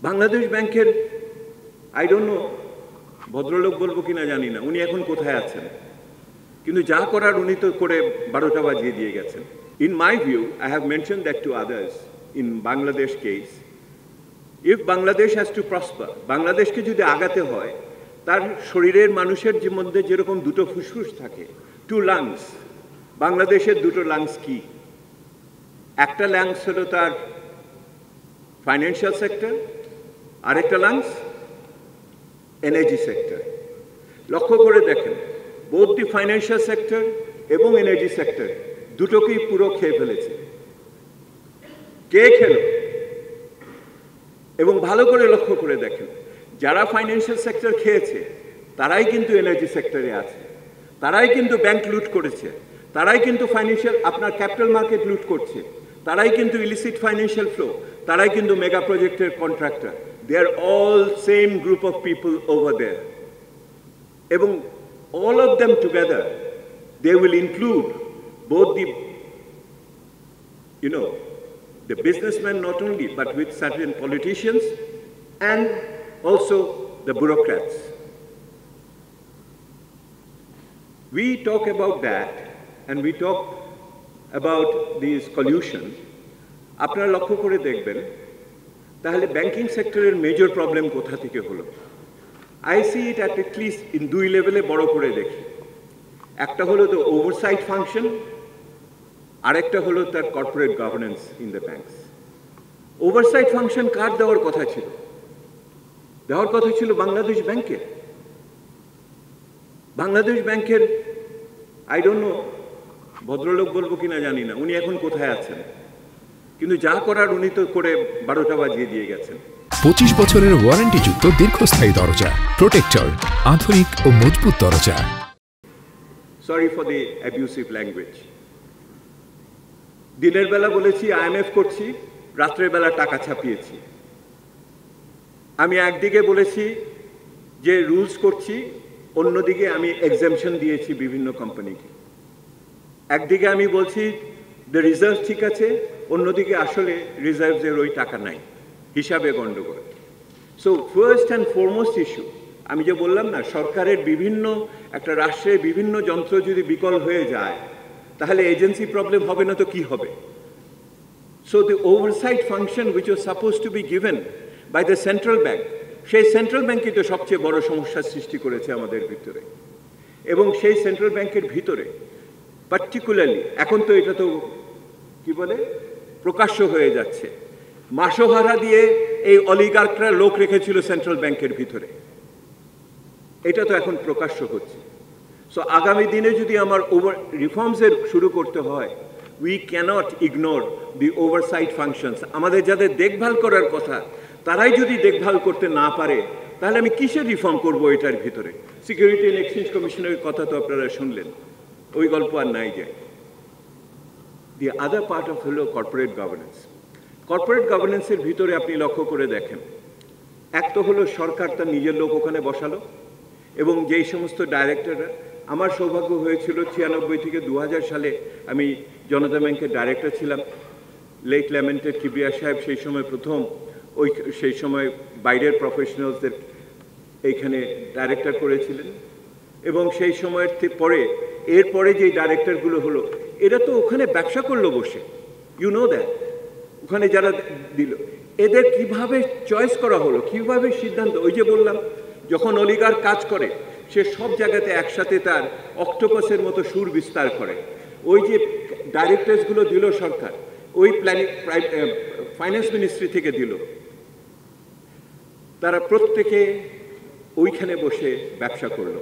বাংলাদেশ ব্যাংকের I don't know ভদ্রলোক বলবো কিনা জানি না, উনি এখন কোথায় আছেন, কিন্তু যা করার উনি তো করে 12টা বাজিয়ে দিয়ে গেছেন। In my view, I have mention that to others in Bangladesh case, if Bangladesh has to prosper, বাংলাদেশকে যদি আগাতে হয়, তার শরীরের মানুষের মধ্যে যেরকম দুটো ফুসফুস থাকে, টু লাংস, বাংলাদেশের দুটো লাংস কি? একটা লাংস হলো তার ফাইন্যান্সিয়াল সেক্টর, আরেকটা লাংস এনার্জি সেক্টর। লক্ষ্য করে দেখেন, বোথ দি ফাইন্যান্সিয়াল সেক্টর এবং এনার্জি সেক্টর দুটোকেই পুরো খেয়ে ফেলেছে। কে খেল? এবং ভালো করে লক্ষ্য করে দেখেন, যারা ফাইন্যান্সিয়াল সেক্টর খেয়েছে তারাই কিন্তু এনার্জি সেক্টরে আছে, তারাই কিন্তু ব্যাংক লুট করেছে, তারাই কিন্তু ফাইন্যান্সিয়াল আপনার ক্যাপিটাল মার্কেট লুট করছে, তারাই কিন্তু ইলিসিট ফাইন্যান্সিয়াল ফ্লো, তারাই কিন্তু মেগা প্রজেক্টের contractor. They are all same group of people over there, এবং all of them together, they will include both the businessmen not only, but with certain politicians and also the bureaucrats. We talk about that and we talk about this collusion. আপনারা লক্ষ্য করে দেখবেন, তাহলে banking সেক্টরের major problem কোথা থেকে হলো? I see it at least in দুই লেভেলে বড় করে দেখি। একটা হলো the oversight function, আরেকটা হলো তার corporate governance in the banks. Oversight function কার দেওয়ার কথা ছিল? দেওয়ার কথা ছিল বাংলাদেশ ব্যাংকের। বাংলাদেশ ব্যাংকের আই ডোন্ট নো ভদ্রলোক বলবো কিনা জানি না, উনি এখন কোথায় আছেন, কিন্তু যা করার উনি তো করে 12টা বাজিয়ে দিয়ে গেছেন। 25 বছরের ওয়ারেন্টিযুক্ত দীর্ঘস্থায়ী দরজা প্রোটেক্টর, আধুনিক ও মজবুত দরজা। Sorry for the abusive language. দিনের বেলা বলেছি আইএমএফ করছি, রাত্রের বেলা টাকা ছাপিয়েছি। আমি একদিকে বলেছি যে রুলস করছি, অন্যদিকে আমি এক্সাম্পশন দিয়েছি বিভিন্ন কোম্পানিকে। একদিকে আমি বলছি দ্য রিজার্ভ ঠিক আছে, অন্যদিকে আসলে রিজার্ভের ওই টাকা নাই, হিসাবে গণ্ডগোল। So first and foremost issue, আমি যে বললাম না, সরকারের বিভিন্ন একটা রাষ্ট্রের বিভিন্ন যন্ত্র যদি বিকল হয়ে যায় তাহলে এজেন্সি প্রবলেম হবে না তো কি হবে? So the oversight function which was suppose to be given by the central bank, সেই সেন্ট্রাল ব্যাংকই তো সবচেয়ে বড় সমস্যার সৃষ্টি করেছে আমাদের ভিতরে। এবং সেই সেন্ট্রাল ব্যাংকের ভিতরে পার্টিকুলারলি এখন তো এটা তো কি বলে প্রকাশ্য হয়ে যাচ্ছে, মাসোহারা দিয়ে এই অলিগার্করা লোক রেখেছিল সেন্ট্রাল ব্যাংকের ভিতরে, এটা তো এখন প্রকাশ্য হচ্ছে। সো আগামী দিনে যদি আমার রিফর্মসের শুরু করতে হয়, we cannot ignore the oversight functions. আমাদের যাদের দেখভাল করার কথা তারাই যদি দেখভাল করতে না পারে, তাহলে আমি কিসের রিফর্ম করব এটার ভিতরে? সিকিউরিটি অ্যান্ড এক্সচেঞ্জ কমিশনের কথা তো আপনারা শুনলেন, ওই গল্প আর নাই যায়। দি আদার পার্ট অফ হলো কর্পোরেট গভর্নেন্স। কর্পোরেট গভর্নেন্সের ভিতরে আপনি লক্ষ্য করে দেখেন, এক তো হলো সরকার তার নিজের লোক ওখানে বসালো, এবং যেই সমস্ত ডাইরেক্টররা, আমার সৌভাগ্য হয়েছিল 96 থেকে 2000 সালে আমি জনতা ব্যাংকের ডাইরেক্টর ছিলাম। লেট ল্যামেন্টেড কিবরিয়া সাহেব সেই সময় প্রথম সেই সময় বাইরের প্রফেশনালসদের এইখানে ডাইরেক্টর করেছিলেন, এবং সেই সময়ের পরে এরপরে যে ডাইরেক্টরগুলো হলো এরা তো ওখানে ব্যবসা করলো বসে, ইউ নো দ্যাট। ওখানে যারা দিল, এদের কিভাবে চয়েস করা হলো, কিভাবে সিদ্ধান্ত? ওই যে বললাম, যখন অলিগার কাজ করে সে সব জায়গাতে একসাথে তার অক্টোপাসের মতো সুর বিস্তার করে। ওই যে ডাইরেক্টরসগুলো দিল সরকার, ওই ফাইন্যান্স মিনিস্ট্রি থেকে দিল, তারা প্রত্যেকে ওইখানে বসে ব্যবসা করলো।